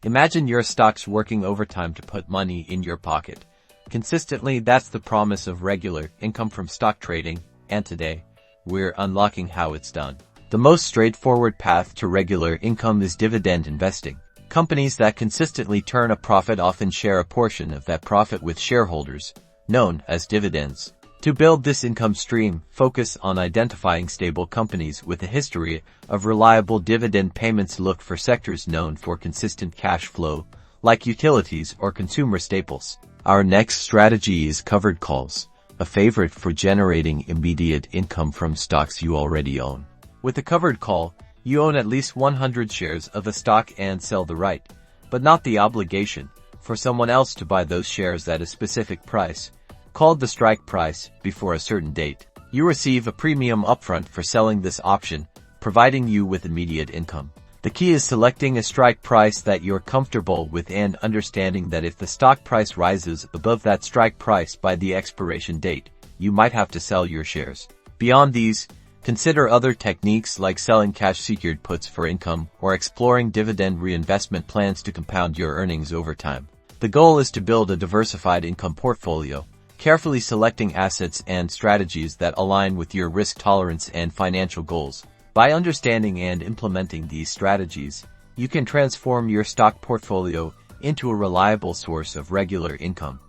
Imagine your stocks working overtime to put money in your pocket. Consistently, that's the promise of regular income from stock trading, and today, we're unlocking how it's done. The most straightforward path to regular income is dividend investing. Companies that consistently turn a profit often share a portion of that profit with shareholders, known as dividends. To build this income stream, focus on identifying stable companies with a history of reliable dividend payments. Look for sectors known for consistent cash flow, like utilities or consumer staples. Our next strategy is covered calls, a favorite for generating immediate income from stocks you already own. With a covered call, you own at least 100 shares of a stock and sell the right, but not the obligation, for someone else to buy those shares at a specific price, called the strike price, before a certain date. You receive a premium upfront for selling this option, providing you with immediate income. The key is selecting a strike price that you're comfortable with and understanding that if the stock price rises above that strike price by the expiration date, you might have to sell your shares. Beyond these, consider other techniques like selling cash-secured puts for income or exploring dividend reinvestment plans to compound your earnings over time. The goal is to build a diversified income portfolio, carefully selecting assets and strategies that align with your risk tolerance and financial goals. By understanding and implementing these strategies, you can transform your stock portfolio into a reliable source of regular income.